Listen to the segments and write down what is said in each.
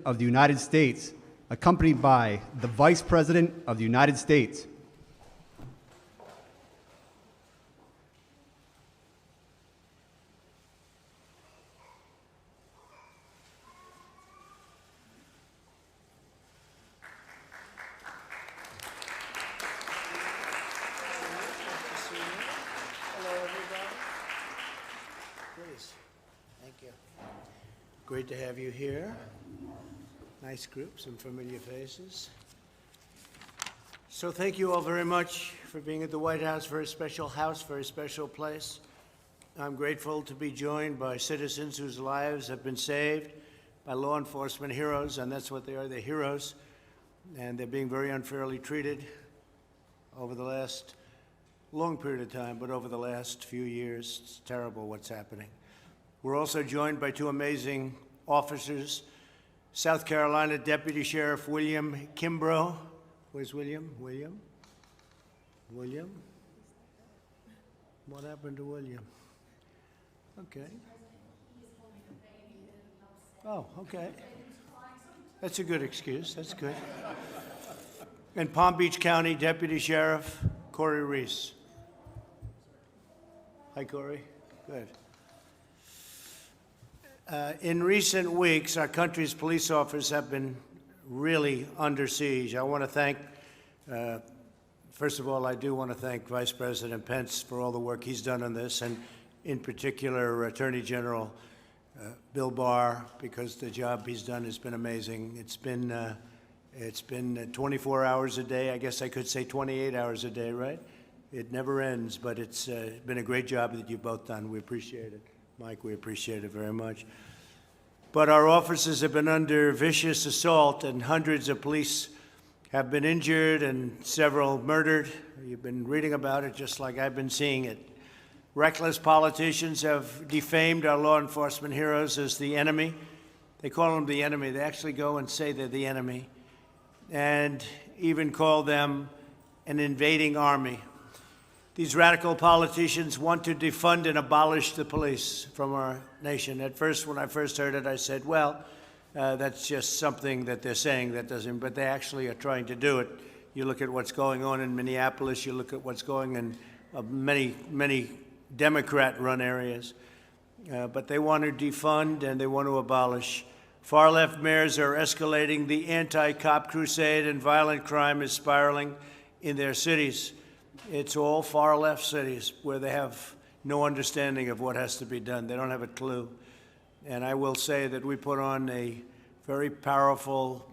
of the United States, accompanied by the Vice President of the United States. Thank you. Great to have you here. Nice group, some familiar faces. So thank you all very much for being at the White House, very special house, very special place. I'm grateful to be joined by citizens whose lives have been saved by law enforcement heroes, and that's what they are, they're heroes. And they're being very unfairly treated over the last long period of time, but over the last few years, it's terrible what's happening. We're also joined by two amazing officers, South Carolina Deputy Sheriff William Kimbrough. Where's William? William? What happened to William? Okay. Oh, okay. That's a good excuse. That's good. And Palm Beach County Deputy Sheriff Corey Reese. Hi, Corey. Good. In recent weeks, our country's police officers have been really under siege. I want to thank, first of all, I do want to thank Vice President Pence for all the work he's done on this, and in particular, Attorney General Bill Barr, because the job he's done has been amazing. It's been 24 hours a day. I guess I could say 28 hours a day, right? It never ends, but it's been a great job that you've both done. We appreciate it. Mike, we appreciate it very much. But our officers have been under vicious assault, and hundreds of police have been injured and several murdered. You've been reading about it just like I've been seeing it. Reckless politicians have defamed our law enforcement heroes as the enemy. They call them the enemy. They actually go and say they're the enemy, and even call them an invading army. These radical politicians want to defund and abolish the police from our nation. At first, when I first heard it, I said, well, that's just something that they're saying that doesn't, but they actually are trying to do it. You look at what's going on in Minneapolis, you look at what's going on in many Democrat-run areas. But they want to defund and they want to abolish. Far-left mayors are escalating the anti-cop crusade, and violent crime is spiraling in their cities. It's all far-left cities where they have no understanding of what has to be done. They don't have a clue. And I will say that we put on a very powerful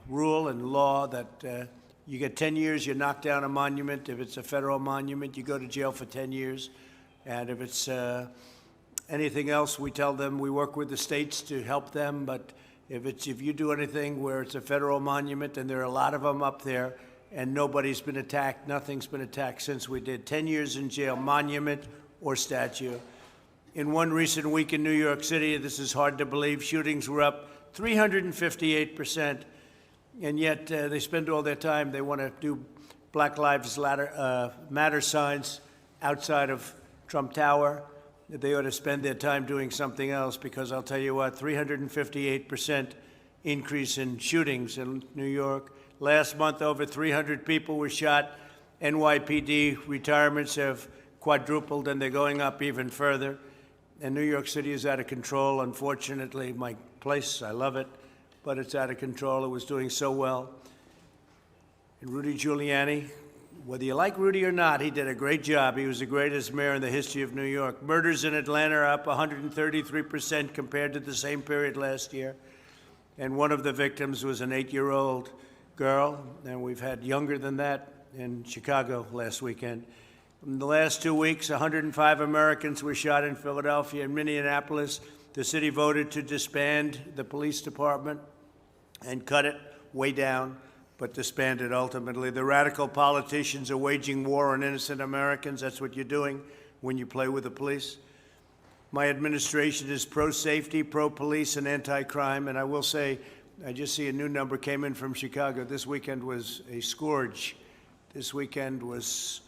rule and law that you get 10 years, you knock down a monument. If it's a federal monument, you go to jail for 10 years. And if it's anything else, we tell them we work with the states to help them. But if you do anything where it's a federal monument, and there are a lot of them up there, and nobody's been attacked, nothing's been attacked since we did, 10 years in jail, monument or statue. In one recent week in New York City, this is hard to believe, shootings were up 358%, and yet they spend all their time, they want to do Black Lives Matter signs outside of Trump Tower. They ought to spend their time doing something else, because I'll tell you what, 358% increase in shootings in New York. Last month, over 300 people were shot. NYPD retirements have quadrupled, and they're going up even further. And New York City is out of control. Unfortunately, my place, I love it, but it's out of control. It was doing so well. And Rudy Giuliani, whether you like Rudy or not, he did a great job. He was the greatest mayor in the history of New York. Murders in Atlanta are up 133% compared to the same period last year. And one of the victims was an 8-year-old girl, and we've had younger than that in Chicago last weekend. In the last 2 weeks, 105 Americans were shot in Philadelphia and Minneapolis. The city voted to disband the police department and cut it way down, but disband it ultimately. The radical politicians are waging war on innocent Americans. That's what you're doing when you play with the police. My administration is pro-safety, pro-police, and anti-crime, and I will say, I just see a new number came in from Chicago. This weekend was a scourge. This weekend was,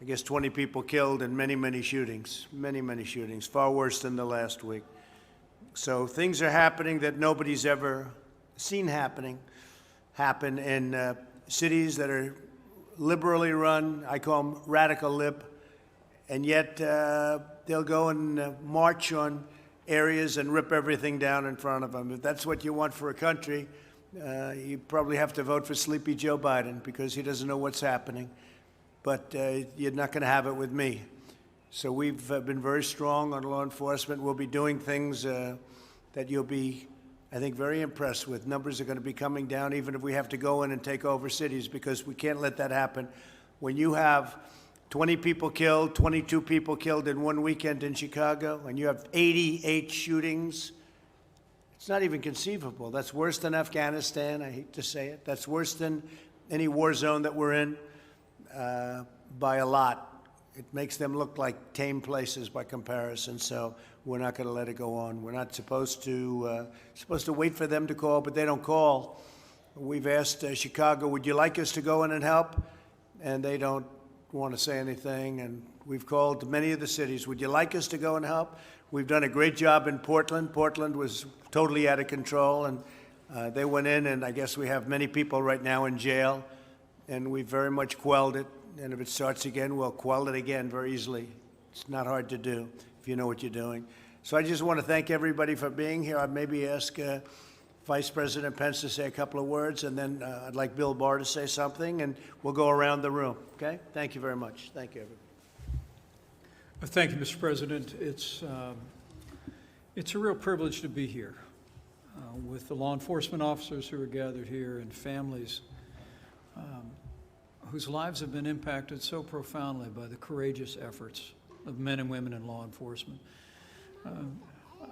I guess, 20 people killed and many shootings, many shootings, far worse than the last week. So things are happening that nobody's ever seen happen in cities that are liberally run. I call them radical lib, and yet they'll go and march on areas and rip everything down in front of them. If that's what you want for a country, you probably have to vote for Sleepy Joe Biden, because he doesn't know what's happening. But you're not going to have it with me. So we've been very strong on law enforcement. We'll be doing things that you'll be, I think, very impressed with. Numbers are going to be coming down, even if we have to go in and take over cities, because we can't let that happen. When you have 20 people killed, 22 people killed in one weekend in Chicago, and you have 88 shootings, it's not even conceivable. That's worse than Afghanistan, I hate to say it. That's worse than any war zone that we're in by a lot. It makes them look like tame places by comparison, so we're not going to let it go on. We're not supposed to wait for them to call, but they don't call. We've asked Chicago, would you like us to go in and help? And they don't want to say anything. And we've called many of the cities, would you like us to go and help? We've done a great job in Portland. Portland was totally out of control, and they went in, and I guess we have many people right now in jail, and we very much quelled it. And if it starts again, we'll quell it again very easily. It's not hard to do if you know what you're doing. So I just want to thank everybody for being here. I'd maybe ask Vice President Pence to say a couple of words, and then I'd like Bill Barr to say something, and we'll go around the room, okay? Thank you very much. Thank you, everybody. Thank you, Mr. President. It's a real privilege to be here with the law enforcement officers who are gathered here and families whose lives have been impacted so profoundly by the courageous efforts of men and women in law enforcement.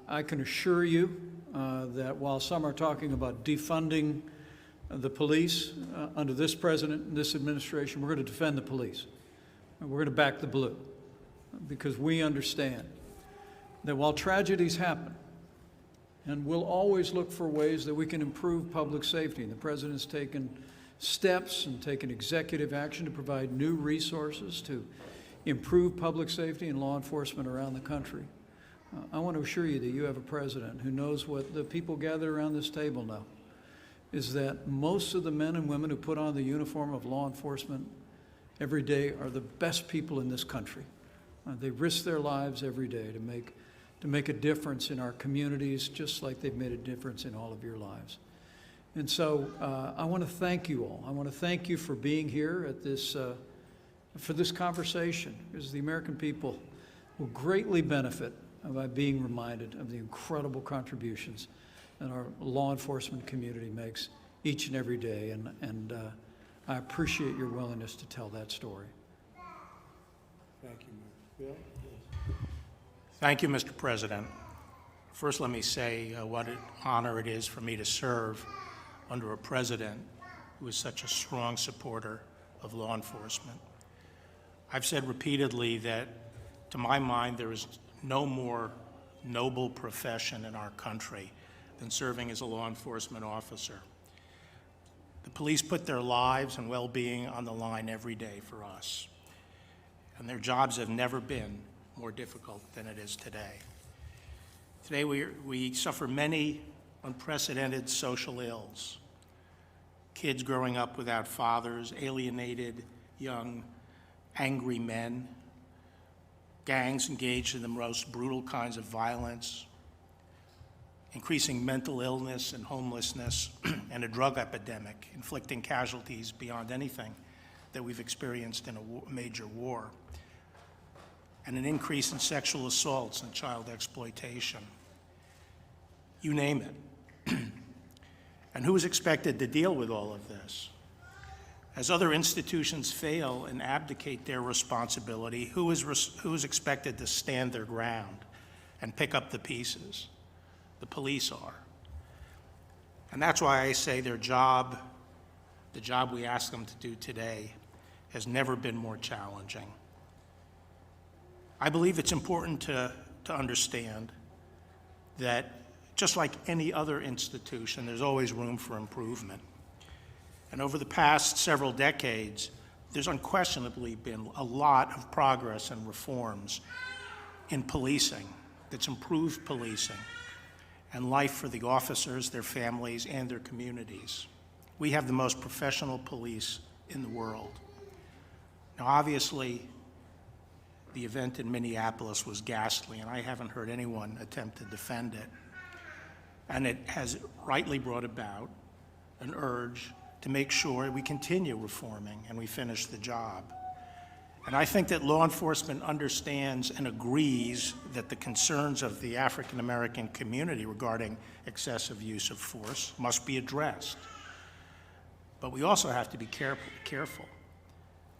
I can assure you that while some are talking about defunding the police under this president and this administration, we're going to defend the police. And we're going to back the blue, because we understand that while tragedies happen, and we'll always look for ways that we can improve public safety, and the president's taken steps and taken executive action to provide new resources to improve public safety and law enforcement around the country. I want to assure you that you have a president who knows what the people gathered around this table know, is that most of the men and women who put on the uniform of law enforcement every day are the best people in this country. They risk their lives every day to make a difference in our communities, just like they've made a difference in all of your lives. And so I want to thank you all. I want to thank you for being here at this, for this conversation, because the American people will greatly benefit by being reminded of the incredible contributions that our law enforcement community makes each and every day. And I appreciate your willingness to tell that story. Thank you, Bill. Thank you, Mr. President. First, let me say what an honor it is for me to serve under a president who is such a strong supporter of law enforcement. I've said repeatedly that, to my mind, there is no more noble profession in our country than serving as a law enforcement officer. The police put their lives and well-being on the line every day for us, and their jobs have never been more difficult than it is today. Today we suffer many unprecedented social ills. Kids growing up without fathers, alienated young, angry men, gangs engaged in the most brutal kinds of violence, increasing mental illness and homelessness, and a drug epidemic inflicting casualties beyond anything that we've experienced in a major war, and an increase in sexual assaults and child exploitation. You name it. And who is expected to deal with all of this? As other institutions fail and abdicate their responsibility, who is expected to stand their ground and pick up the pieces? The police are. And that's why I say their job, the job we ask them to do today, has never been more challenging. I believe it's important to understand that just like any other institution, there's always room for improvement. And over the past several decades, there's unquestionably been a lot of progress and reforms in policing that's improved policing and life for the officers, their families, and their communities. We have the most professional police in the world. Now, obviously, the event in Minneapolis was ghastly, and I haven't heard anyone attempt to defend it. And it has rightly brought about an urge to make sure we continue reforming and we finish the job. And I think that law enforcement understands and agrees that the concerns of the African American community regarding excessive use of force must be addressed. But we also have to be careful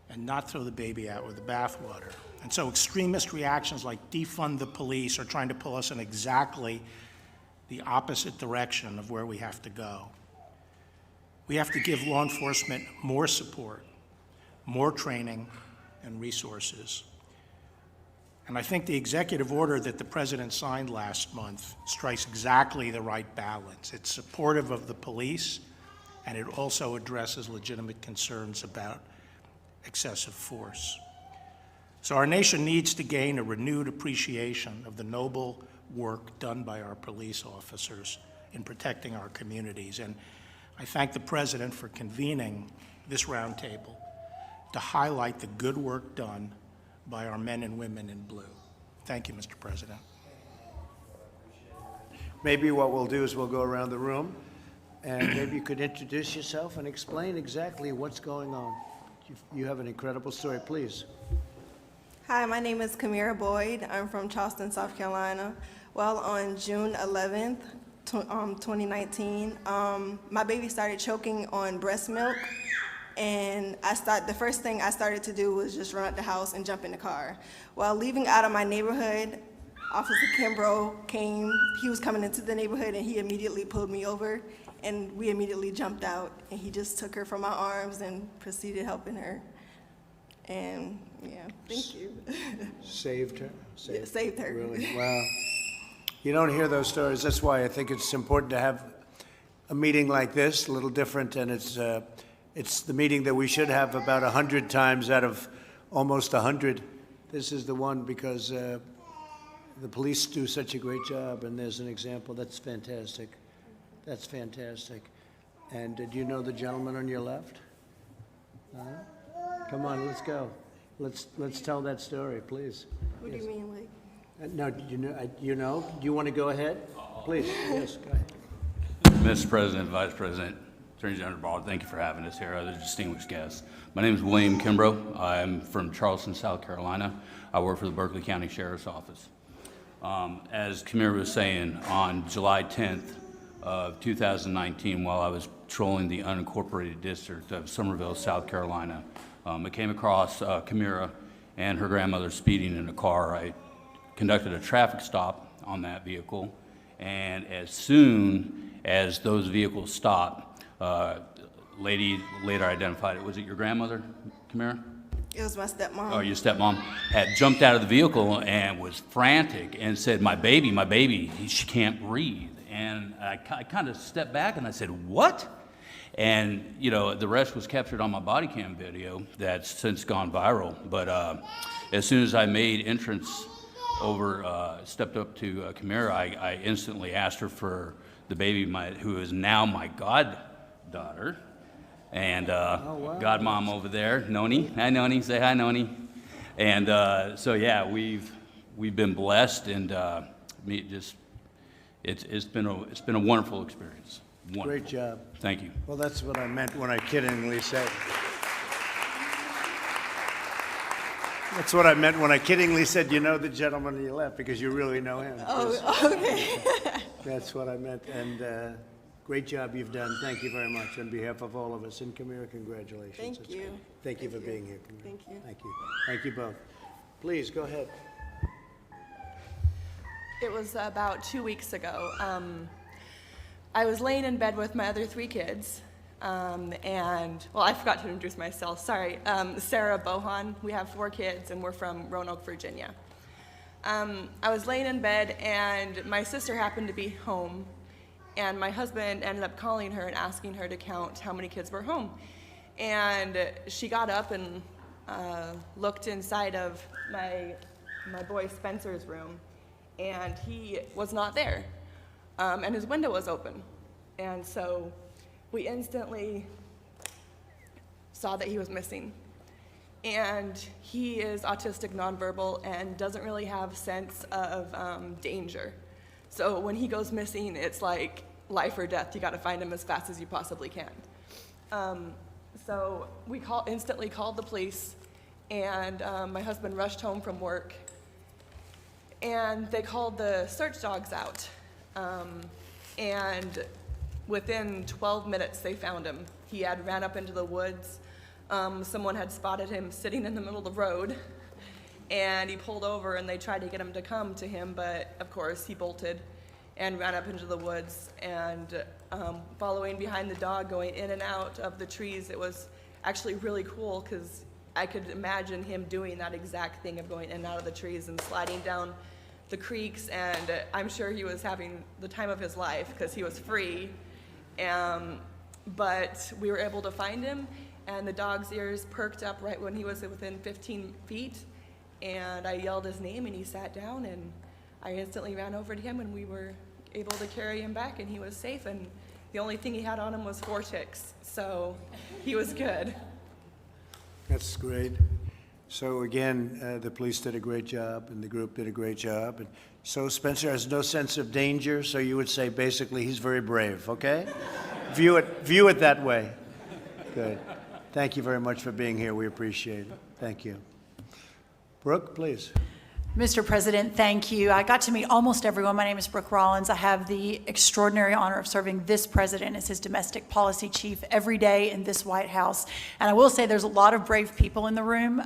and not throw the baby out with the bathwater. And so extremist reactions like defund the police are trying to pull us in exactly the opposite direction of where we have to go. We have to give law enforcement more support, more training, and resources. And I think the executive order that the president signed last month strikes exactly the right balance. It's supportive of the police, and it also addresses legitimate concerns about excessive force. So our nation needs to gain a renewed appreciation of the noble work done by our police officers in protecting our communities. And I thank the president for convening this roundtable to highlight the good work done by our men and women in blue. Thank you, Mr. President. Maybe what we'll do is we'll go around the room, and maybe you could introduce yourself and explain exactly what's going on. You have an incredible story, please. Hi, my name is Kamira Boyd. I'm from Charleston, South Carolina. Well, on June 11th, 2019, my baby started choking on breast milk, and the first thing I started to do was just run out the house and jump in the car. While leaving out of my neighborhood, Officer Kimbrough came. He was coming into the neighborhood, and he immediately pulled me over, and we immediately jumped out, and he just took her from my arms and proceeded helping her. And yeah, thank you. Saved her? Yeah, saved her. Really? Wow. You don't hear those stories. That's why I think it's important to have a meeting like this, a little different, and it's the meeting that we should have about 100 times out of almost 100. This is the one because the police do such a great job, and there's an example. That's fantastic. That's fantastic. And do you know the gentleman on your left? Come on, let's go. Let's tell that story, please. What do you mean, like? No, you know? Do you want to go ahead? Please, yes, go ahead. Mr. President, Vice President, Attorney General Barr, thank you for having us here, other distinguished guests. My name is William Kimbrough. I'm from Charleston, South Carolina. I work for the Berkeley County Sheriff's Office. As Kamira was saying, on July 10th of 2019, while I was patrolling the unincorporated district of Summerville, South Carolina, I came across Kamira and her grandmother speeding in a car. I conducted a traffic stop on that vehicle, and as soon as those vehicles stopped, lady later identified it. Was it your grandmother, Kamira? It was my stepmom. Oh, your stepmom had jumped out of the vehicle and was frantic and said, my baby, she can't breathe. And I kind of stepped back and I said, what? And, you know, the rest was captured on my body cam video that's since gone viral. But as soon as I made entrance over, stepped up to Kamira, I instantly asked her for the baby, who is now my goddaughter. And godmom over there, Noni. Hi, Noni. Say hi, Noni. And so, yeah, we've been blessed, and it's been a wonderful experience. Wonderful. Great job. Thank you. Well, that's what I meant when I kiddingly said. That's what I meant when I kiddingly said, you know the gentleman on your left, because you really know him. Oh, okay. That's what I meant, and great job you've done. Thank you very much on behalf of all of us. And Kamira, congratulations. Thank It's you. great. Thank you for being here, Kamira. Thank you. Thank you. Thank you both. Please, go ahead. It was about 2 weeks ago. I was laying in bed with my other 3 kids, and, well, I forgot to introduce myself, sorry. Sarah Bohan, we have 4 kids, and we're from Roanoke, Virginia. I was laying in bed, and my sister happened to be home, and my husband ended up calling her and asking her to count how many kids were home. And she got up and looked inside of my boy Spencer's room, and he was not there. and his window was open. And so we instantly saw that he was missing. And he is autistic nonverbal and doesn't really have sense of danger. So when he goes missing, it's like life or death. You got to find him as fast as you possibly can. So we instantly called the police, and my husband rushed home from work, and they called the search dogs out. And within 12 minutes, they found him. He had ran up into the woods. Someone had spotted him sitting in the middle of the road, and he pulled over, and they tried to get him to come to him, but of course he bolted and ran up into the woods. And following behind the dog, going in and out of the trees, it was actually really cool because I could imagine him doing that exact thing of going in and out of the trees and sliding down the creeks, and I'm sure he was having the time of his life because he was free. But we were able to find him, and the dog's ears perked up right when he was within 15 feet, and I yelled his name, and he sat down, and I instantly ran over to him, and we were able to carry him back, and he was safe, and the only thing he had on him was 4 ticks, so he was good. That's great. So again, the police did a great job, and the group did a great job. And so Spencer has no sense of danger, so you would say basically he's very brave, okay? View it that way. Good. Thank you very much for being here. We appreciate it. Thank you. Brooke, please. Mr. President, thank you. I got to meet almost everyone. My name is Brooke Rollins. I have the extraordinary honor of serving this president as his domestic policy chief every day in this White House. And I will say there's a lot of brave people in the room,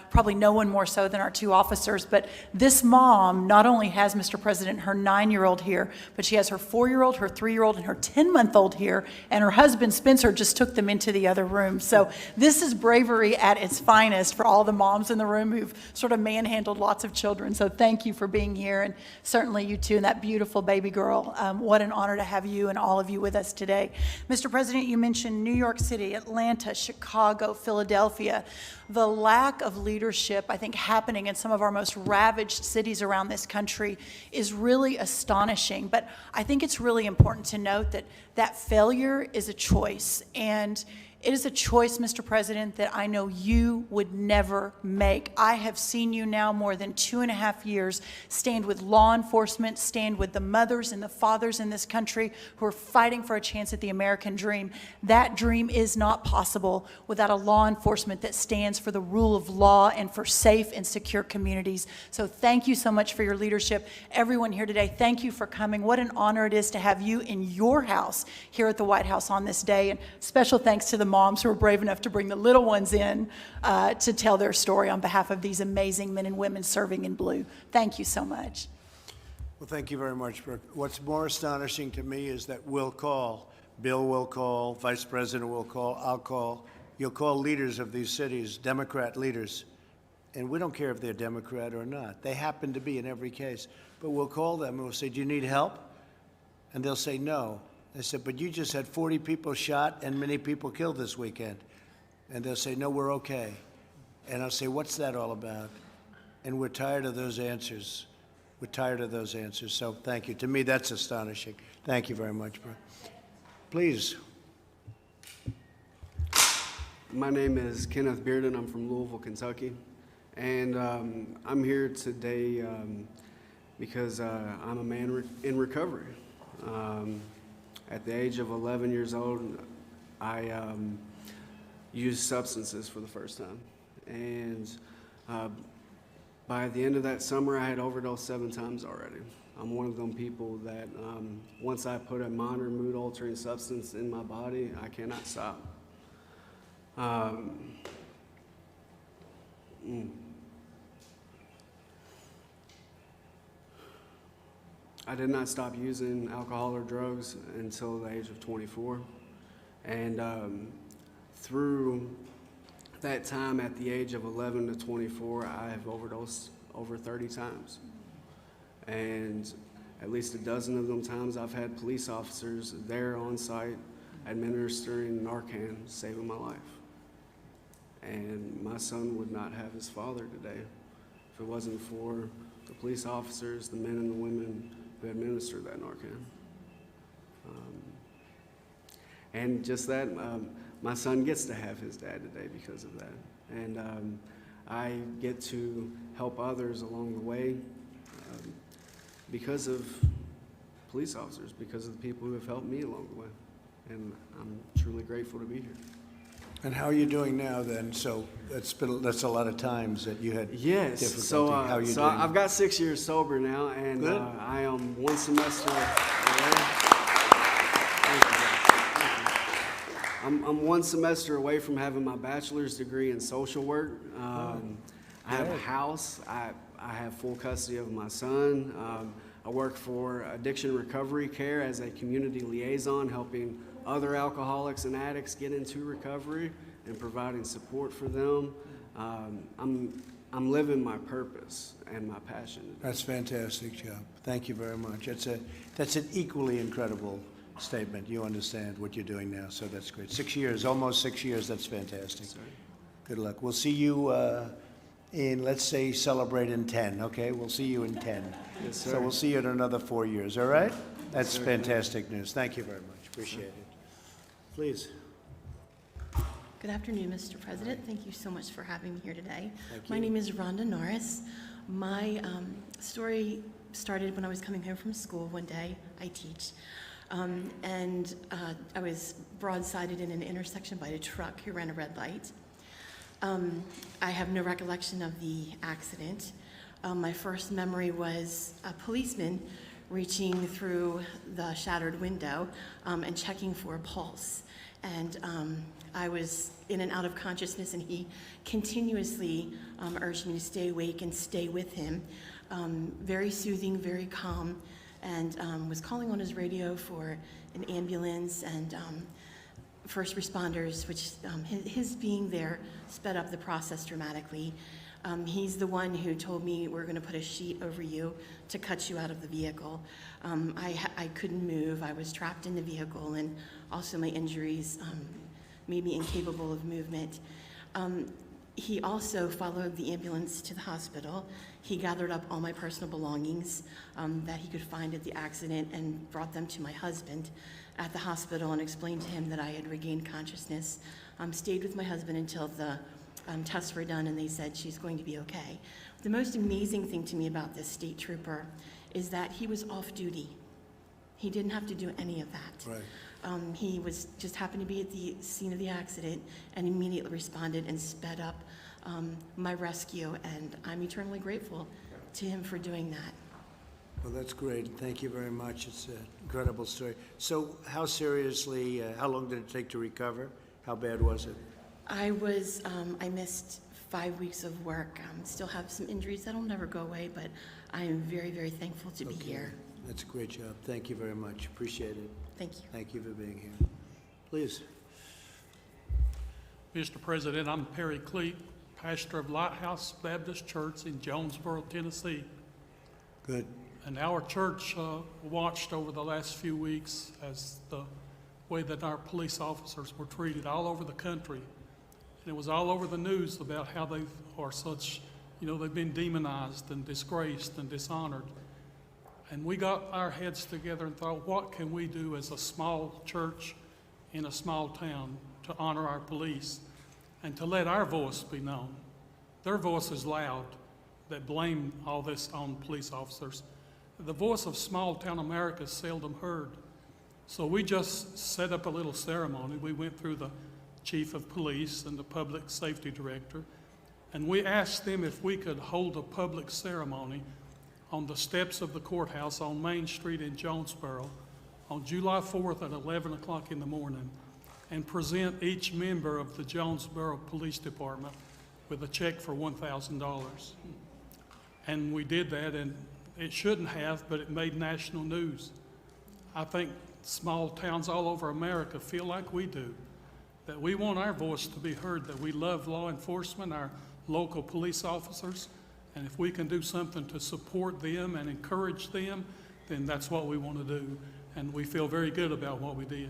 probably no one more so than our 2 officers. But this mom not only has, Mr. President, her 9-year-old here, but she has her 4-year-old, her 3-year-old, and her 10-month-old here. And her husband, Spencer, just took them into the other room. So this is bravery at its finest for all the moms in the room who've sort of manhandled lots of children. So thank you for being here, and certainly you too, and that beautiful baby girl. What an honor to have you and all of you with us today. Mr. President, you mentioned New York City, Atlanta, Chicago, Philadelphia. The lack of leadership, I think, happening in some of our most ravaged cities around this country is really astonishing. But I think it's really important to note that that failure is a choice, and it is a choice, Mr. President, that I know you would never make. I have seen you now more than 2.5 years stand with law enforcement, stand with the mothers and the fathers in this country who are fighting for a chance at the American dream. That dream is not possible without a law enforcement that stands for the rule of law and for safe and secure communities. So thank you so much for your leadership. Everyone here today, thank you for coming. What an honor it is to have you in your house here at the White House on this day. And special thanks to the moms who are brave enough to bring the little ones in to tell their story on behalf of these amazing men and women serving in blue. Thank you so much. Well, thank you very much, Brooke. What's more astonishing to me is that we'll call, Bill will call, Vice President will call, I'll call. You'll call leaders of these cities, Democrat leaders, and we don't care if they're Democrat or not. They happen to be in every case. But we'll call them and we'll say, do you need help? And they'll say no. I said, but you just had 40 people shot and many people killed this weekend. And they'll say, no, we're okay. And I'll say, what's that all about? And we're tired of those answers. We're tired of those answers. So thank you. To me, that's astonishing. Thank you very much, bro. Please. My name is Kenneth Bearden. I'm from Louisville, Kentucky. And I'm here today because I'm a man in recovery. At the age of 11 years old, I used substances for the first time. And by the end of that summer, I had overdosed 7 times already. I'm one of them people that once I put a minor mood-altering substance in my body, I cannot stop. I did not stop using alcohol or drugs until the age of 24. And through that time, at the age of 11 to 24, I have overdosed over 30 times. And at least a dozen of them times, I've had police officers there on site administering Narcan, saving my life. And my son would not have his father today if it wasn't for the police officers, the men and the women who administered that Narcan. And just that, my son gets to have his dad today because of that. And I get to help others along the way because of police officers, because of the people who have helped me along the way. And I'm truly grateful to be here. And how are you doing now then? So that's a lot of times that you had Yes, difficulty. so, How are you so doing? I've got 6 years sober now, and Good. I am one semester away. Thank you, guys. Thank you. I'm one semester away from having my bachelor's degree in social work. I have a house. I have full custody of my son. I work for Addiction Recovery Care as a community liaison, helping other alcoholics and addicts get into recovery and providing support for them. I'm living my purpose and my passion. That's a fantastic job. Thank you very much. That's an equally incredible statement. You understand what you're doing now, so that's great. 6 years, almost 6 years. That's fantastic. Sorry. Good luck. We'll see you in, let's say, celebrate in 10, okay? We'll see you in 10. Yes, sir. So we'll see you in another 4 years, all right? That's sir. fantastic news. Thank you very much. Appreciate it. Please. Good afternoon, Mr. President. Thank you so much for having me here today. Thank My you. name is Rhonda Norris. My story started when I was coming home from school one day. I teach. And I was broadsided in an intersection by a truck who ran a red light. I have no recollection of the accident. My first memory was a policeman reaching through the shattered window and checking for a pulse. And I was in and out of consciousness, and he continuously urged me to stay awake and stay with him. Very soothing, very calm, and was calling on his radio for an ambulance and first responders, which his being there sped up the process dramatically. He's the one who told me, we're going to put a sheet over you to cut you out of the vehicle. I couldn't move. I was trapped in the vehicle, and also my injuries made me incapable of movement. He also followed the ambulance to the hospital. He gathered up all my personal belongings that he could find at the accident and brought them to my husband at the hospital and explained to him that I had regained consciousness. Stayed with my husband until the tests were done, and they said she's going to be okay. The most amazing thing to me about this state trooper is that he was off duty. He didn't have to do any of that. Right. He was just happened to be at the scene of the accident and immediately responded and sped up my rescue, and I'm eternally grateful to him for doing that. Well, that's great. Thank you very much. It's an incredible story. So how seriously, how long did it take to recover? How bad was it? I missed 5 weeks of work. Still have some injuries that'll never go away, but I am very, very thankful to be here. That's a great job. Thank you very much. Appreciate it. Thank you. Thank you for being here. Please. Mr. President, I'm Perry Cleet, pastor of Lighthouse Baptist Church in Jonesboro, Tennessee. Good. And our church watched over the last few weeks as the way that our police officers were treated all over the country. And it was all over the news about how they are such, they've been demonized and disgraced and dishonored. And we got our heads together and thought, what can we do as a small church in a small town to honor our police and to let our voice be known? Their voice is loud, that blame all this on police officers. The voice of small town America is seldom heard. So we just set up a little ceremony. We went through the chief of police and the public safety director, and we asked them if we could hold a public ceremony on the steps of the courthouse on Main Street in Jonesboro on July 4th at 11 o'clock in the morning and present each member of the Jonesboro Police Department with a check for $1,000. And we did that, and it shouldn't have, but it made national news. I think small towns all over America feel like we do, that we want our voice to be heard, that we love law enforcement, our local police officers, and if we can do something to support them and encourage them, then that's what we want to do, and we feel very good about what we did.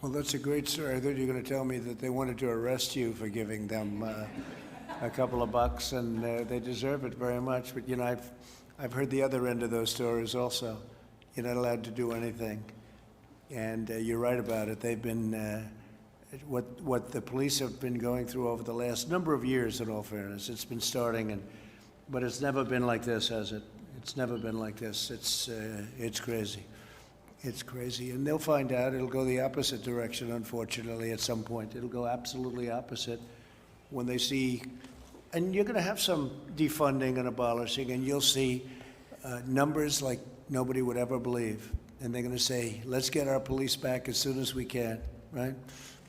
Well, that's a great story. I thought you were going to tell me that they wanted to arrest you for giving them a couple of bucks, and they deserve it very much. But, I've heard the other end of those stories also. You're not allowed to do anything. And you're right about it. They've been, what the police have been going through over the last number of years, in all fairness. It's been starting, but it's never been like this, has it? It's never been like this. It's crazy. It's crazy. And they'll find out. It'll go the opposite direction, unfortunately, at some point. It'll go absolutely opposite when they see, and you're going to have some defunding and abolishing, and you'll see numbers like nobody would ever believe. And they're going to say, let's get our police back as soon as we can, right?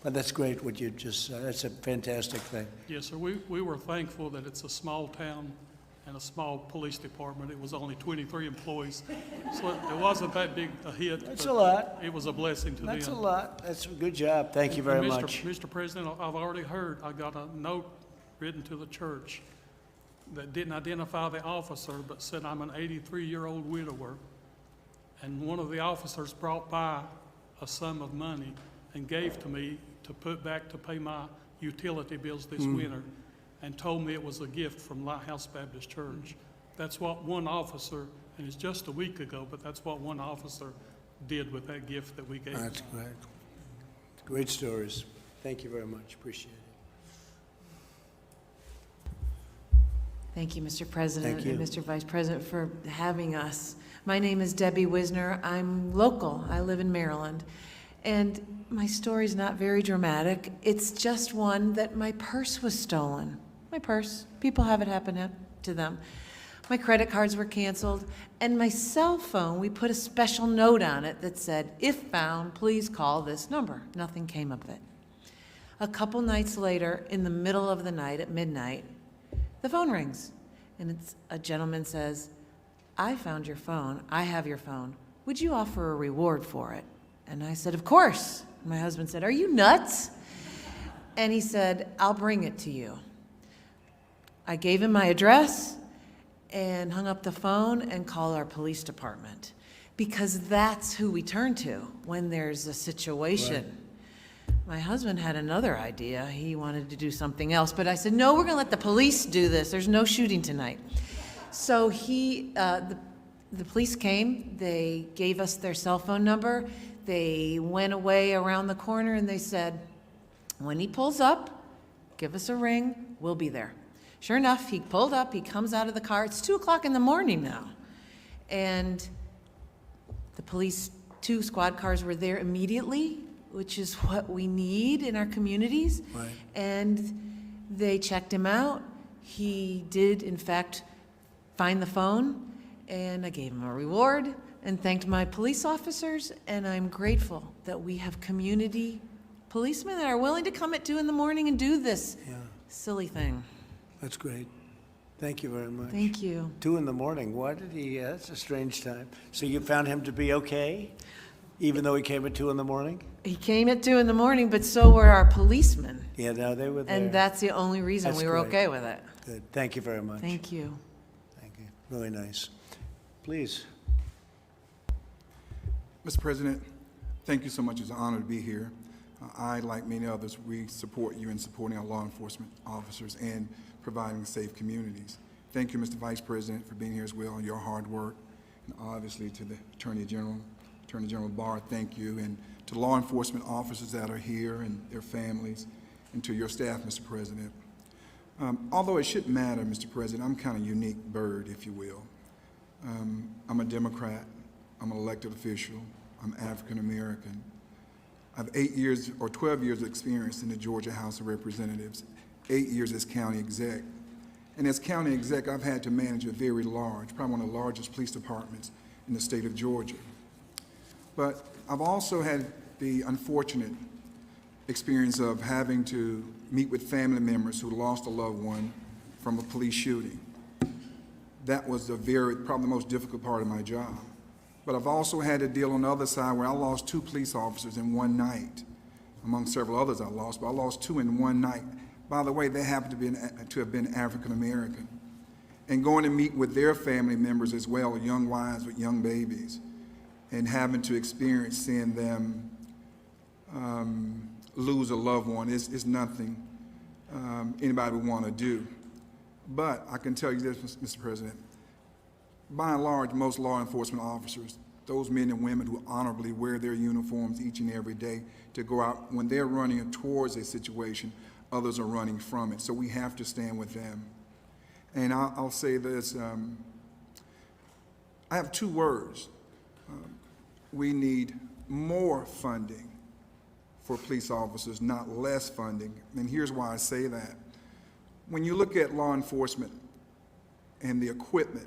But that's great what you just said. That's a fantastic thing. Yes, sir. We were thankful that it's a small town and a small police department. It was only 23 employees, so it wasn't that big a hit. That's but a lot. It was a blessing to them. That's a lot. That's a good job. Thank you very And much. Mr. President, I've already heard, I got a note written to the church that didn't identify the officer, but said I'm an 83-year-old widower. And one of the officers brought by a sum of money and gave to me to put back to pay my utility bills this winter, and told me it was a gift from Lighthouse Baptist Church. That's what one officer, and it's just a week ago, but that's what one officer did with that gift that we gave him. That's great. Great stories. Thank you very much. Appreciate it. Thank you, Mr. President. Thank you. And Mr. Vice President, for having us. My name is Debbie Wisner. I'm local. I live in Maryland. And my story's not very dramatic. It's just one that my purse was stolen. My purse. People have it happen to them. My credit cards were canceled. And my cell phone, we put a special note on it that said, if found, please call this number. Nothing came of it. A couple nights later, in the middle of the night, at midnight, the phone rings. And a gentleman says, I found your phone. I have your phone. Would you offer a reward for it? And I said, of course. My husband said, are you nuts? And he said, I'll bring it to you. I gave him my address and hung up the phone and called our police department, because that's who we turn to when there's a situation. Right. My husband had another idea. He wanted to do something else, but I said, no, we're gonna let the police do this. There's no shooting tonight. So the police came, they gave us their cell phone number, they went away around the corner and they said, when he pulls up, give us a ring, we'll be there. Sure enough, he pulled up, he comes out of the car, it's 2 o'clock in the morning now. And the police, 2 squad cars were there immediately, which is what we need in our communities. Right. And they checked him out. He did, in fact, find the phone, and I gave him a reward and thanked my police officers, and I'm grateful that we have community policemen that are willing to come at 2 in the morning and do this silly thing. That's great. Thank you very much. Thank you. 2 in the morning. Why did he? That's a strange time. So you found him to be okay, even though he came at 2 in the morning? He came at 2 in the morning, but so were our policemen. Yeah, no, they were there. And that's the only reason That's we were great. okay with it. Good. Thank you very much. Thank you. Thank you. Really nice. Please. Mr. President, thank you so much. It's an honor to be here. I, like many others, we support you in supporting our law enforcement officers and providing safe communities. Thank you, Mr. Vice President, for being here as well, your hard work. And obviously to the Attorney General Barr, thank you. And to law enforcement officers that are here and their families, and to your staff, Mr. President. Although it shouldn't matter, Mr. President, I'm kind of a unique bird, if you will. I'm a Democrat. I'm an elected official. I'm African American. I have 8 years or 12 years of experience in the Georgia House of Representatives, 8 years as county exec. And as county exec, I've had to manage a very large, probably one of the largest police departments in the state of Georgia. But I've also had the unfortunate experience of having to meet with family members who lost a loved one from a police shooting. That was probably the most difficult part of my job. But I've also had to deal on the other side where I lost 2 police officers in one night, among several others I lost, but I lost 2 in one night. By the way, they happened to have been African American. And going to meet with their family members as well, young wives with young babies, and having to experience seeing them lose a loved one is nothing anybody would want to do. But I can tell you this, Mr. President, by and large, most law enforcement officers those men and women who honorably wear their uniforms each and every day to go out. When they're running towards a situation, others are running from it. So we have to stand with them. And I'll say this, I have two words. We need more funding for police officers, not less funding. And here's why I say that. When you look at law enforcement and the equipment,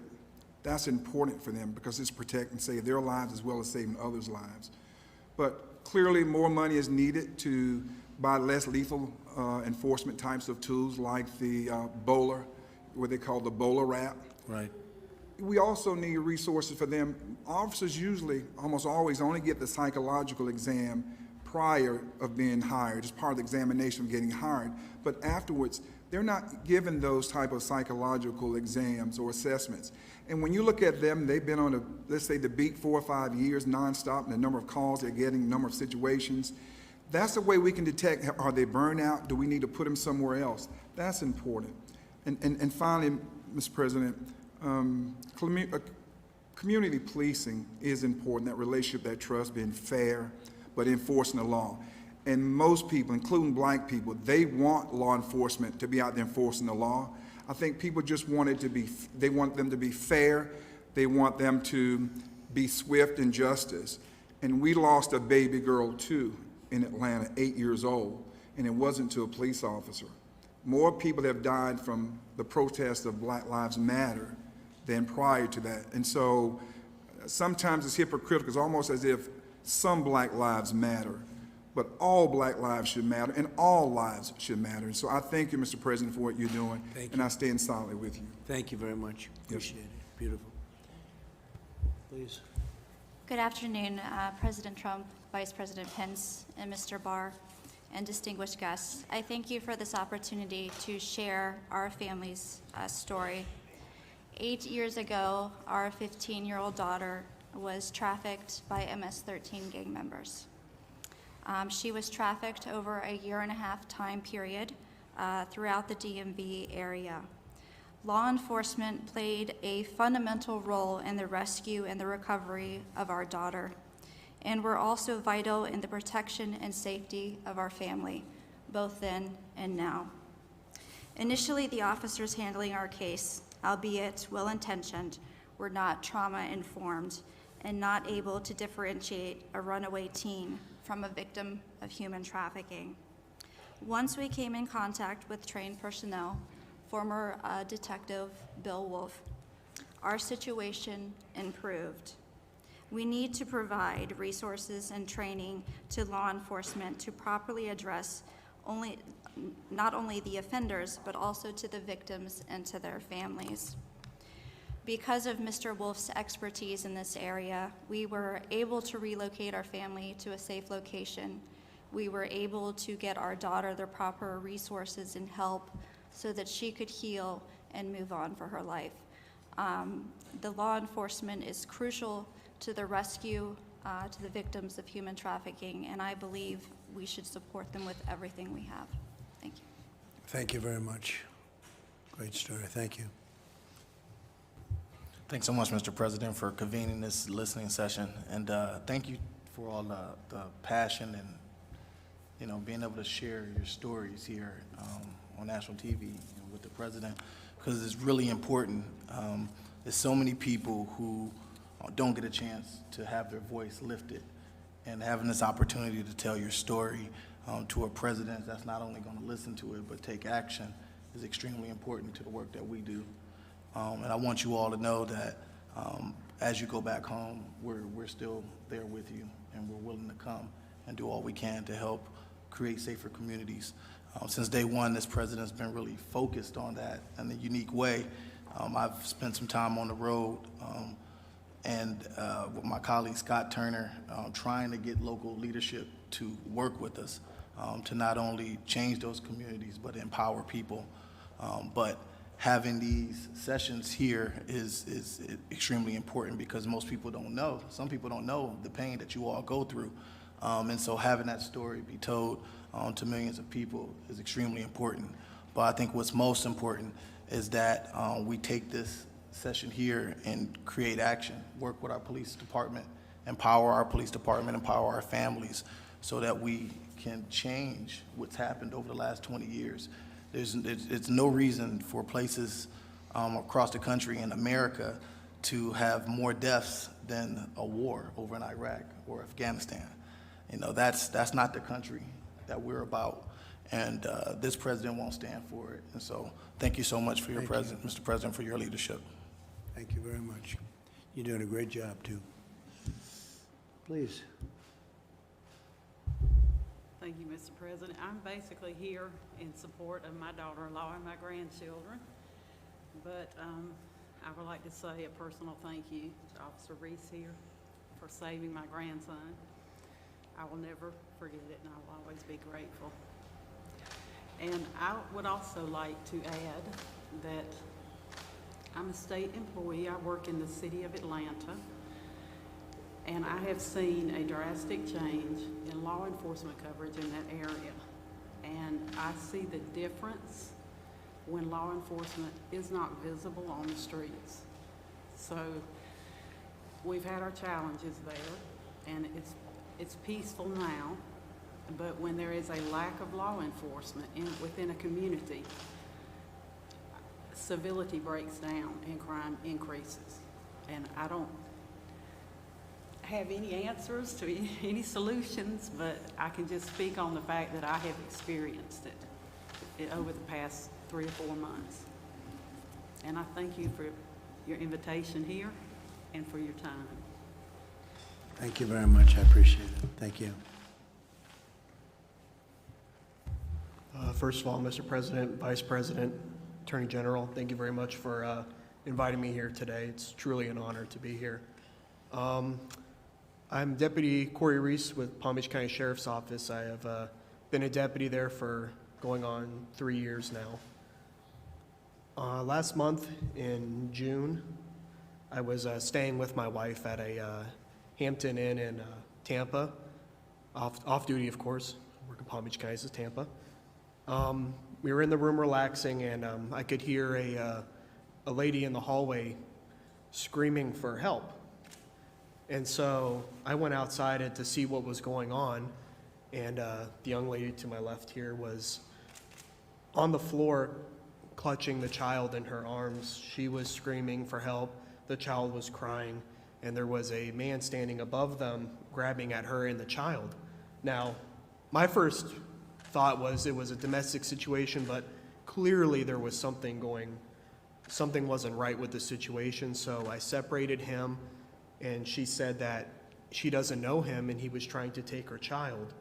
that's important for them because it's protect and save their lives as well as saving others' lives. But clearly more money is needed to buy less lethal enforcement types of tools like the bowler, what they call the bowler wrap. Right. We also need resources for them. Officers usually, almost always, only get the psychological exam prior of being hired. It's part of the examination of getting hired. But afterwards, they're not given those type of psychological exams or assessments. And when you look at them, they've been on, let's say, the beat 4 or 5 years nonstop, and the number of calls they're getting, the number of situations. That's the way we can detect, are they burned out? Do we need to put them somewhere else? That's important. And finally, Mr. President, community policing is important, that relationship, that trust, being fair, but enforcing the law. And most people, including black people, they want law enforcement to be out there enforcing the law. I think people just want it to be, they want them to be fair, they want them to be swift in justice. And we lost a baby girl too in Atlanta, 8 years old, and it wasn't to a police officer. More people have died from the protest of Black Lives Matter than prior to that. And so sometimes it's hypocritical. It's almost as if some black lives matter, but all black lives should matter and all lives should matter. And so I thank you, Mr. President, for what you're doing. Thank and you. I stand solidly with you. Thank you very much. Appreciate it. Beautiful. Please. Good afternoon, President Trump, Vice President Pence, and Mr. Barr, and distinguished guests. I thank you for this opportunity to share our family's story. 8 years ago, our 15-year-old daughter was trafficked by MS-13 gang members. She was trafficked over a 1.5-year time period throughout the DMV area. Law enforcement played a fundamental role in the rescue and the recovery of our daughter, and were also vital in the protection and safety of our family, both then and now. Initially, the officers handling our case, albeit well-intentioned, were not trauma-informed and not able to differentiate a runaway teen from a victim of human trafficking. Once we came in contact with trained personnel, former Detective Bill Wolf, our situation improved. We need to provide resources and training to law enforcement to properly address not only the offenders, but also to the victims and to their families. Because of Mr. Wolf's expertise in this area, we were able to relocate our family to a safe location. We were able to get our daughter the proper resources and help so that she could heal and move on for her life. The law enforcement is crucial to the rescue, to the victims of human trafficking, and I believe we should support them with everything we have. Thank you. Thank you very much. Great story. Thank you. Thanks so much, Mr. President, for convening this listening session, and thank you for all the passion and being able to share your stories here on national TV with the president, because it's really important. There's so many people who don't get a chance to have their voice lifted, and having this opportunity to tell your story to a president that's not only going to listen to it but take action is extremely important to the work that we do. And I want you all to know that as you go back home, we're still there with you, and we're willing to come and do all we can to help create safer communities. Since day one, this president's been really focused on that in a unique way. I've spent some time on the road and with my colleague Scott Turner, trying to get local leadership to work with us to not only change those communities but empower people. But having these sessions here is extremely important because most people don't know. Some people don't know the pain that you all go through. And so having that story be told to millions of people is extremely important. But I think what's most important is that we take this session here and create action, work with our police department empower our police department, empower our families, so that we can change what's happened over the last 20 years. It's no reason for places across the country in America to have more deaths than a war over in Iraq or Afghanistan. You know, that's not the country that we're about, and this president won't stand for it. And so thank you so much for your Mr. President, for your leadership. Thank you very much. You're doing a great job, too. Please. Thank you, Mr. President. I'm basically here in support of my daughter-in-law and my grandchildren, but I would like to say a personal thank you to Officer Reese here for saving my grandson. I will never forget it, and I will always be grateful. And I would also like to add that I'm a state employee. I work in the city of Atlanta, and I have seen a drastic change in law enforcement coverage in that area. And I see the difference when law enforcement is not visible on the streets. So we've had our challenges there, and it's peaceful now, but when there is a lack of law enforcement within a community, civility breaks down and crime increases. And I don't have any answers to any solutions, but I can just speak on the fact that I have experienced it over the past 3 or 4 months. And I thank you for your invitation here and for your time. Thank you very much. I appreciate it. Thank you. First of all, Mr. President, Vice President, Attorney General, thank you very much for inviting me here today. It's truly an honor to be here. I'm Deputy Corey Reese with Palm Beach County Sheriff's Office. I have been a deputy there for going on 3 years now. Last month in June, I was staying with my wife at a Hampton Inn in Tampa, off duty, of course. I work in Palm Beach County, this is Tampa. We were in the room relaxing, and I could hear a lady in the hallway screaming for help. And so I went outside to see what was going on, and the young lady to my left here was on the floor clutching the child in her arms. She was screaming for help. The child was crying, and there was a man standing above them grabbing at her and the child. Now, my first thought was it was a domestic situation, but clearly there was something wasn't right with the situation, so I separated him, and she said that she doesn't know him and he was trying to take her child.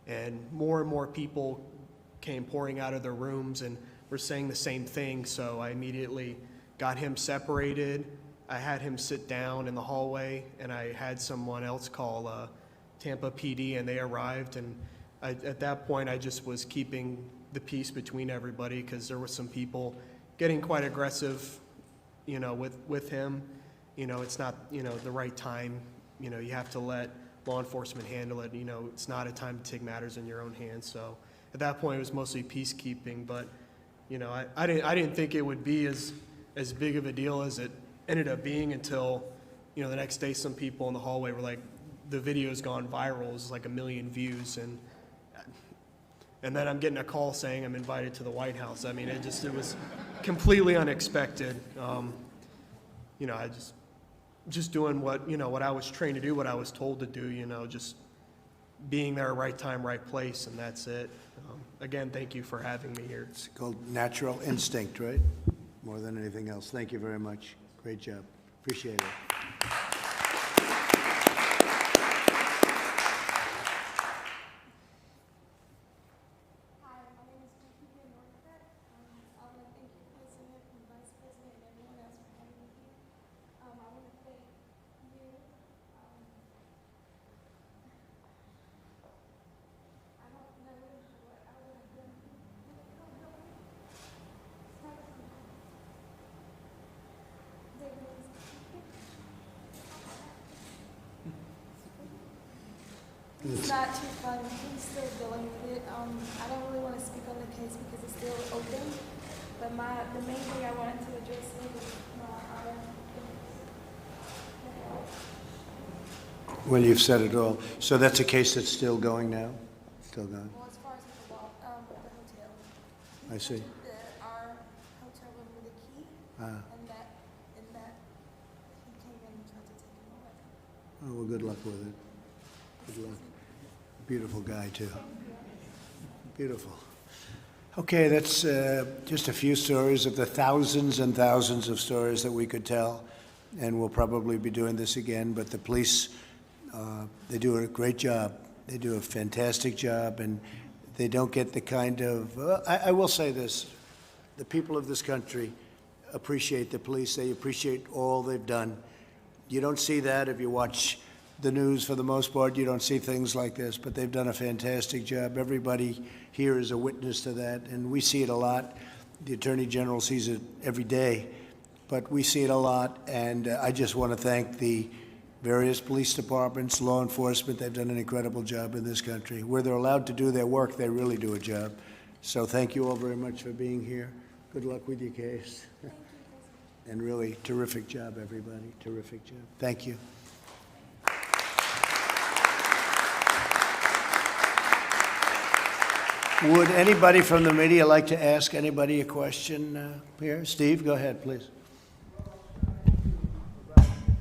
And more people came pouring out of their rooms and were saying the same thing, so I immediately got him separated. I had him sit down in the hallway, and I had someone else call Tampa PD, and they arrived, and at that point I just was keeping the peace between everybody because there were some people getting quite aggressive, with him. It's not, the right time. You have to let law enforcement handle it. It's not a time to take matters in your own hands. So at that point, it was mostly peacekeeping. But, I didn't think it would be as big of a deal as it ended up being until, the next day some people in the hallway were like, the video's gone viral. It was like 1 million views. And then I'm getting a call saying I'm invited to the White House. I mean, it was completely unexpected. I just doing what I was trained to do, what I was told to do, just being there, right time, right place, and that's it. Again, thank you for having me here. It's called natural instinct, right? More than anything else. Thank you very much. Great job. Appreciate it. It's not too fun. He's still dealing with it. I don't really want to speak on the case because it's still open. But the main thing I wanted to address was my Well, you've said it all. So that's a case that's still going now? Still going? Well, as far as the hotel. I see. Our hotel room with the key, and that he came in and tried to take him away. Oh, well, good luck with it. Good luck. Beautiful guy, too. Beautiful. Okay, that's just a few stories of the thousands and thousands of stories that we could tell, and we'll probably be doing this again, but the police, they do a great job. They do a fantastic job, and they don't get the kind of, I will say this, the people of this country appreciate the police. They appreciate all they've done. You don't see that if you watch the news for the most part. You don't see things like this, but they've done a fantastic job. Everybody here is a witness to that, and we see it a lot. The Attorney General sees it every day, but we see it a lot, and I just want to thank the various police departments, law enforcement. They've done an incredible job in this country. Where they're allowed to do their work, they really do a job. So thank you all very much for being here. Good luck with your case. And really, terrific job, everybody. Terrific job. Thank you. Would anybody from the media like to ask anybody a question here? Steve, go ahead, please.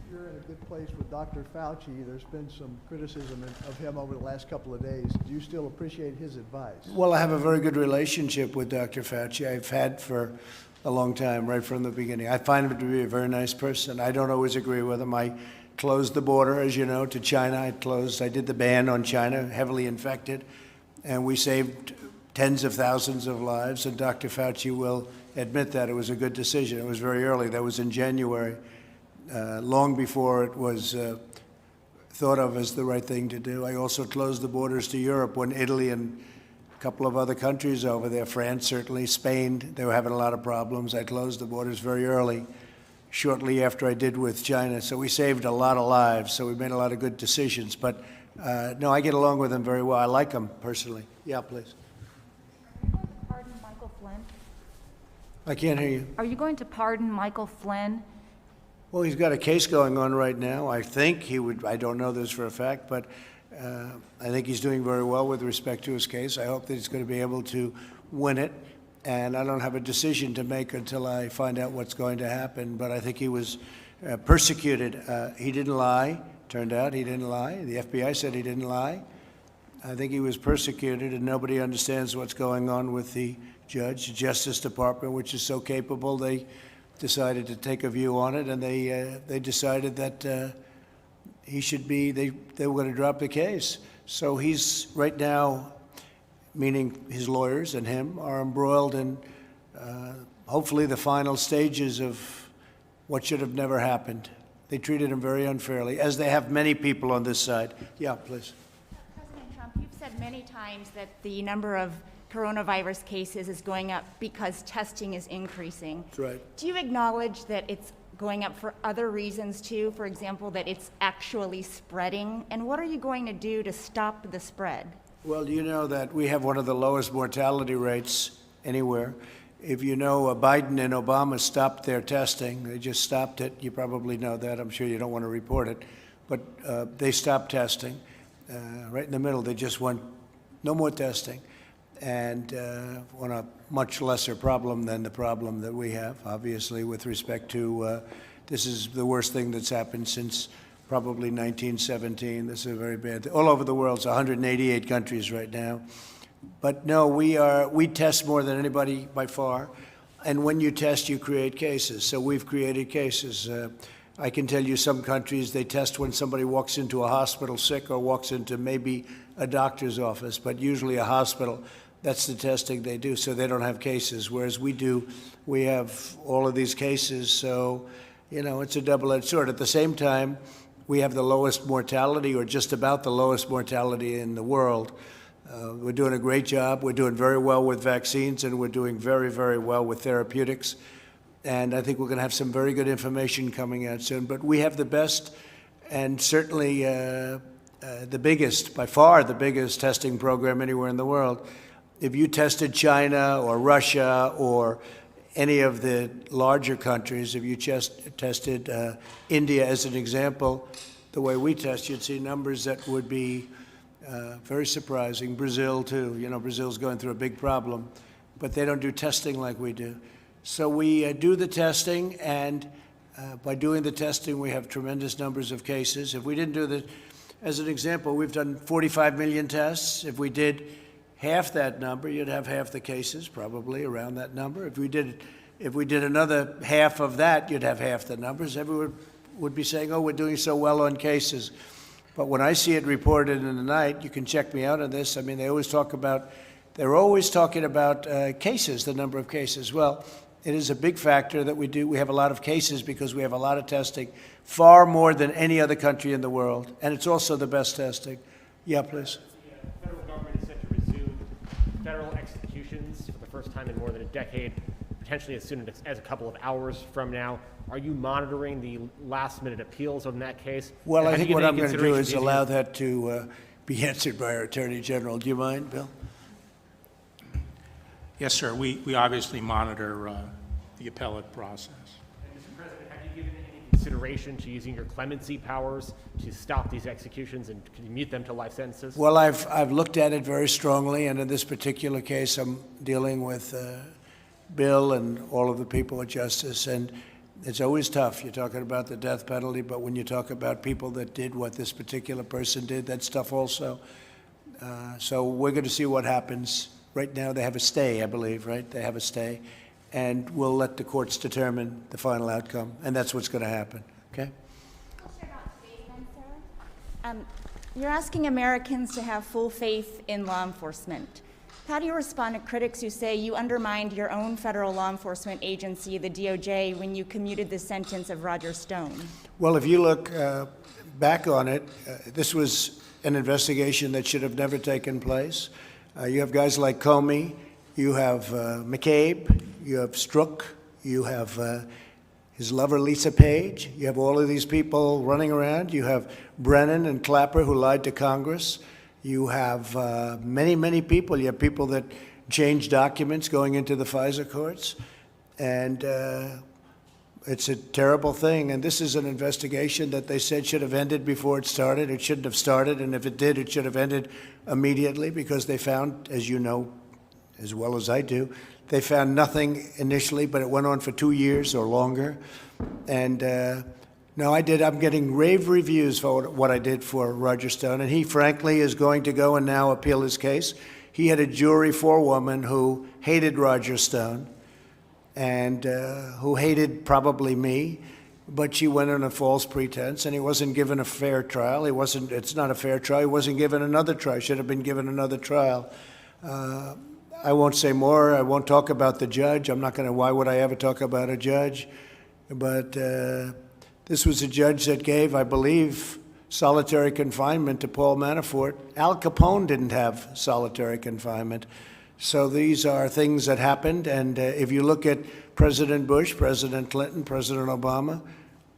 You're in a good place with Dr. Fauci. There's been some criticism of him over the last couple of days. Do you still appreciate his advice? Well, I have a very good relationship with Dr. Fauci. I've had for a long time, right from the beginning. I find him to be a very nice person. I don't always agree with him. I closed the border, as you know, to China. I did the ban on China, heavily infected, and we saved tens of thousands of lives, and Dr. Fauci will admit that it was a good decision. It was very early. That was in January, long before it was thought of as the right thing to do. I also closed the borders to Europe when Italy and a couple of other countries over there, France certainly, Spain, they were having a lot of problems. I closed the borders very early, shortly after I did with China. So we saved a lot of lives, so we made a lot of good decisions. But no, I get along with him very well. I like him personally. Yeah, please. Pardon Michael Flynn? I can't hear you. Are you going to pardon Michael Flynn? Well, he's got a case going on right now. I think he would, I don't know this for a fact, but I think he's doing very well with respect to his case. I hope that he's going to be able to win it. And I don't have a decision to make until I find out what's going to happen. But I think he was persecuted. He didn't lie. Turned out he didn't lie. The FBI said he didn't lie. I think he was persecuted, and nobody understands what's going on with the judge, the Justice Department, which is so capable. They decided to take a view on it, and they decided that he should be. They were going to drop the case. So he's right now, meaning his lawyers and him, are embroiled in hopefully the final stages of what should have never happened. They treated him very unfairly, as they have many people on this side. Yeah, please. President Trump, you've said many times that the number of coronavirus cases is going up because testing is increasing. That's right. Do you acknowledge that it's going up for other reasons too? For example, that it's actually spreading? And what are you going to do to stop the spread? Well, you know that we have one of the lowest mortality rates anywhere. If you know, Biden and Obama stopped their testing. They just stopped it. You probably know that. I'm sure you don't want to report it. But they stopped testing. Right in the middle, they just went, no more testing. And on a much lesser problem than the problem that we have, obviously, with respect to this is the worst thing that's happened since probably 1917. This is a very bad thing. All over the world, it's 188 countries right now. But no, we test more than anybody by far. And when you test, you create cases. So we've created cases. I can tell you some countries, they test when somebody walks into a hospital sick or walks into maybe a doctor's office, but usually a hospital. That's the testing they do, so they don't have cases, whereas we do. We have all of these cases, so, you know, it's a double-edged sword. At the same time, we have the lowest mortality, or just about the lowest mortality in the world. We're doing a great job. We're doing very well with vaccines, and we're doing very, very well with therapeutics. And I think we're going to have some very good information coming out soon. But we have the best and certainly the biggest, by far the biggest testing program anywhere in the world. If you tested China or Russia or any of the larger countries, if you just tested India as an example, the way we test, you'd see numbers that would be very surprising. Brazil, too. You know, Brazil's going through a big problem, but they don't do testing like we do. So we do the testing, and by doing the testing, we have tremendous numbers of cases. If we didn't do the, as an example, we've done 45 million tests. If we did half that number, you'd have half the cases, probably around that number. If we did another half of that, you'd have half the numbers. Everyone would be saying, oh, we're doing so well on cases. But when I see it reported in the night, you can check me out on this. I mean, they're always talking about cases, the number of cases. Well, it is a big factor that we do. We have a lot of cases because we have a lot of testing, far more than any other country in the world. And it's also the best testing. Yeah, please. The federal government is set to resume federal executions for the first time in more than a decade, potentially as soon as a couple of hours from now. Are you monitoring the last-minute appeals on that case? Well, I think what I'm going to do is allow that to be answered by our Attorney General. Do you mind, Bill? Yes, sir. We obviously monitor the appellate process. And Mr. President, have you given any consideration to using your clemency powers to stop these executions and commute them to life sentences? Well, I've looked at it very strongly, and in this particular case, I'm dealing with Bill and all of the people at Justice, and it's always tough. You're talking about the death penalty, but when you talk about people that did what this particular person did, that's tough also. So we're going to see what happens. Right now, they have a stay, I believe, right? They have a stay, and we'll let the courts determine the final outcome, and that's what's going to happen, okay? You're asking Americans to have full faith in law enforcement. How do you respond to critics who say you undermined your own federal law enforcement agency, the DOJ, when you commuted the sentence of Roger Stone? Well, if you look back on it, this was an investigation that should have never taken place. You have guys like Comey, you have McCabe, you have Strzok, you have his lover Lisa Page, you have all of these people running around, you have Brennan and Clapper who lied to Congress. You have many, many people. You have people that change documents going into the FISA courts. And it's a terrible thing. And this is an investigation that they said should have ended before it started. It shouldn't have started. And if it did, it should have ended immediately because they found, as you know, as well as I do, they found nothing initially, but it went on for 2 years or longer. And no, I'm getting rave reviews for what I did for Roger Stone, and he, frankly, is going to go and now appeal his case. He had a jury forewoman who hated Roger Stone and who hated probably me, but she went on a false pretense, and he wasn't given a fair trial. It's not a fair trial. He wasn't given another trial. Should have been given another trial. I won't say more. I won't talk about the judge. Why would I ever talk about a judge? But this was a judge that gave, I believe, solitary confinement to Paul Manafort. Al Capone didn't have solitary confinement. So these are things that happened. And if you look at President Bush, President Clinton, President Obama,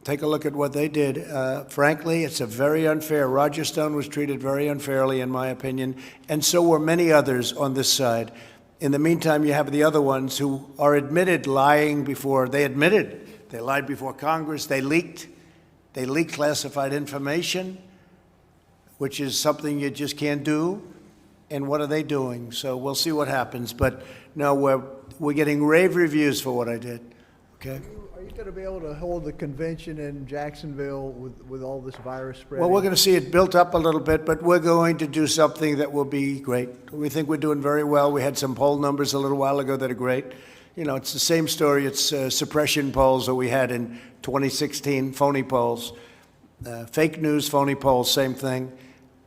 take a look at what they did. Frankly, it's a very unfair. Roger Stone was treated very unfairly, in my opinion, and so were many others on this side. In the meantime, you have the other ones who are admitted lying before they admitted. They lied before Congress. They leaked classified information, which is something you just can't do. And what are they doing? So we'll see what happens. But no, we're getting rave reviews for what I did. Okay. Are you going to be able to hold the convention in Jacksonville with all this virus spreading? Well, we're going to see it built up a little bit, but we're going to do something that will be great. We think we're doing very well. We had some poll numbers a little while ago that are great. You know, it's the same story. It's suppression polls that we had in 2016, phony polls. Fake news, phony polls, same thing.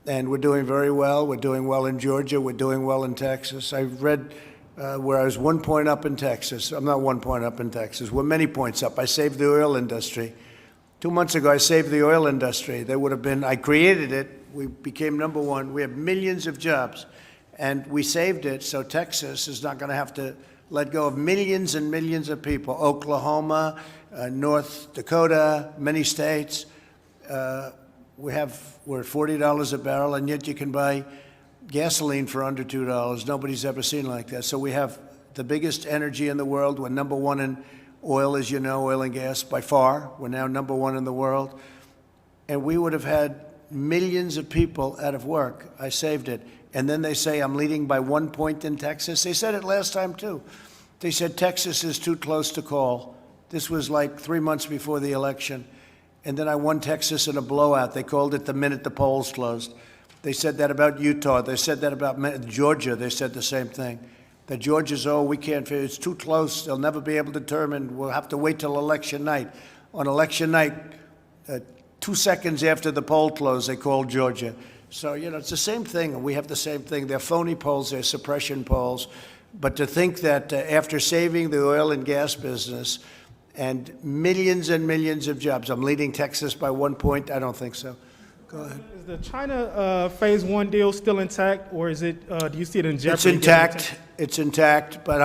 And we're doing very well. We're doing well in Georgia. We're doing well in Texas. I read where I was 1 point up in Texas. I'm not 1 point up in Texas. We're many points up. I saved the oil industry. 2 months ago, I saved the oil industry. I created it. We became number one. We have millions of jobs. And we saved it, so Texas is not going to have to let go of millions and millions of people. Oklahoma, North Dakota, many states. We're at $40 a barrel, and yet you can buy gasoline for under $2. Nobody's ever seen like that. So we have the biggest energy in the world. We're number one in oil, as you know, oil and gas by far. We're now number one in the world. and we would have had millions of people out of work. I saved it. And then they say I'm leading by 1 point in Texas. They said it last time, too. They said Texas is too close to call. This was like 3 months before the election. And then I won Texas in a blowout. They called it the minute the polls closed. They said that about Utah. They said that about Georgia. They said the same thing. That Georgia's, we can't, it's too close. They'll never be able to determine. We'll have to wait till election night. On election night, 2 seconds after the poll closed, they called Georgia. So, it's the same thing. We have the same thing. They're phony polls. They're suppression polls. But to think that after saving the oil and gas business and millions of jobs, I'm leading Texas by 1 point, I don't think so. Go ahead. Is the China Phase 1 deal still intact, or is it? Do you see it in jeopardy? It's intact. It's intact. But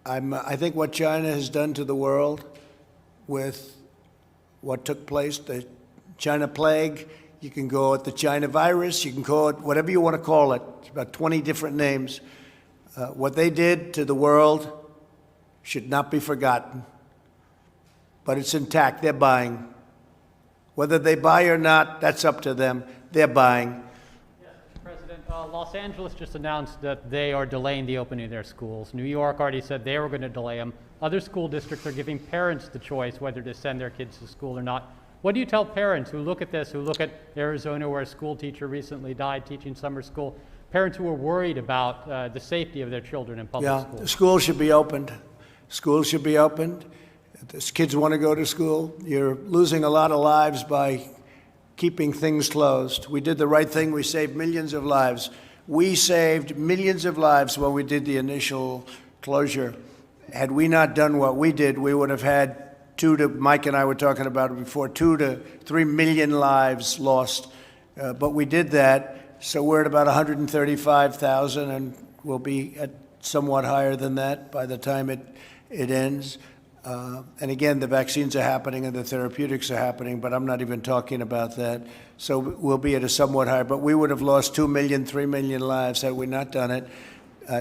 I think what China has done to the world with what took place, the China plague, you can call it the China virus, you can call it whatever you want to call it. It's about 20 different names. What they did to the world should not be forgotten. But it's intact. They're buying. Whether they buy or not, that's up to them. They're buying. Yes, Mr. President, Los Angeles just announced that they are delaying the opening of their schools. New York already said they were going to delay them. Other school districts are giving parents the choice whether to send their kids to school or not. What do you tell parents who look at this, who look at Arizona where a school teacher recently died teaching summer school, parents who are worried about the safety of their children in public schools? Yeah, schools should be opened. Schools should be opened. If kids want to go to school, you're losing a lot of lives by keeping things closed. We did the right thing. We saved millions of lives. We saved millions of lives when we did the initial closure. Had we not done what we did, we would have had Mike and I were talking about it before, 2 to 3 million lives lost. But we did that, so we're at about 135,000, and we'll be at somewhat higher than that by the time it ends. And again, the vaccines are happening and the therapeutics are happening, but I'm not even talking about that. So we'll be at a somewhat higher, but we would have lost 2 million, 3 million lives had we not done it.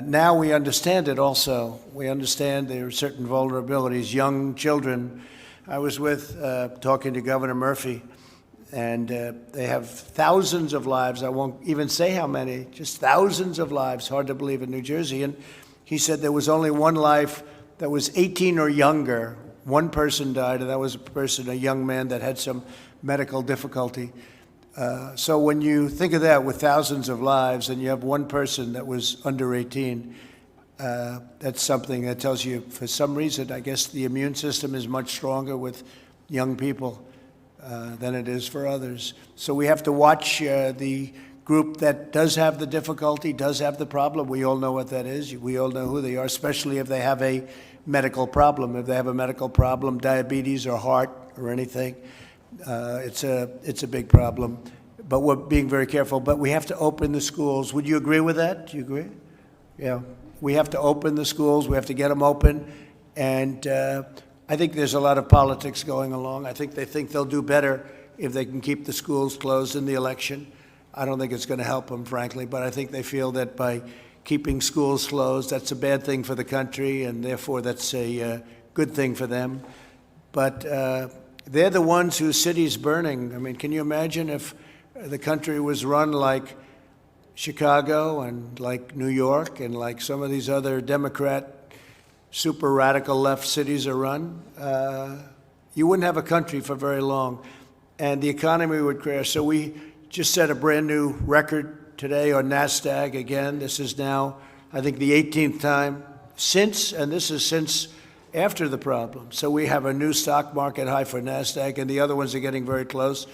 Now we understand it also. We understand there are certain vulnerabilities. Young children, I was talking to Governor Murphy, and they have thousands of lives. I won't even say how many, just thousands of lives, hard to believe, in New Jersey. And he said there was only one life that was 18 or younger. One person died, and that was a young man that had some medical difficulty. So when you think of that with thousands of lives and you have one person that was under 18, that's something that tells you, for some reason, I guess the immune system is much stronger with young people than it is for others. So we have to watch the group that does have the difficulty, does have the problem. We all know what that is. We all know who they are, especially if they have a medical problem. If they have a medical problem, diabetes or heart or anything, it's a big problem. But we're being very careful. But we have to open the schools. Would you agree with that? Do you agree? Yeah. We have to open the schools. We have to get them open. And I think there's a lot of politics going along. I think they think they'll do better if they can keep the schools closed in the election. I don't think it's going to help them, frankly. But I think they feel that by keeping schools closed, that's a bad thing for the country, and therefore that's a good thing for them. But they're the ones whose city's burning. I mean, can you imagine if the country was run like Chicago and like New York and like some of these other Democrat super radical left cities are run? You wouldn't have a country for very long, and the economy would crash. So we just set a brand new record today on NASDAQ again. This is now, I think, the 18th time since, and this is since after the problem. So we have a new stock market high for NASDAQ, and the other ones are getting very close.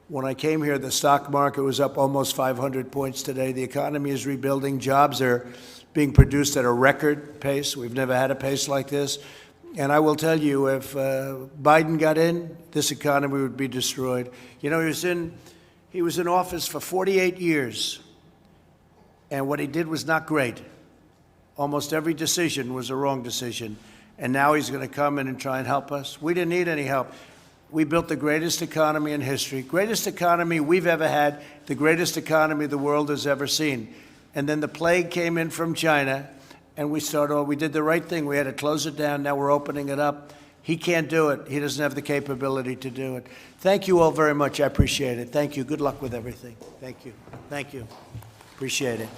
When I came here, the stock market was up almost 500 points today. The economy is rebuilding. Jobs are being produced at a record pace. We've never had a pace like this. And I will tell you, if Biden got in, this economy would be destroyed. You know, he was in office for 48 years, and what he did was not great. Almost every decision was a wrong decision. And now he's going to come in and try and help us. We didn't need any help. We built the greatest economy in history, greatest economy we've ever had, the greatest economy the world has ever seen. And then the plague came in from China, and we did the right thing. We had to close it down. Now we're opening it up. He can't do it. He doesn't have the capability to do it. Thank you all very much. I appreciate it. Thank you. Good luck with everything. Thank you. Thank you. Appreciate it.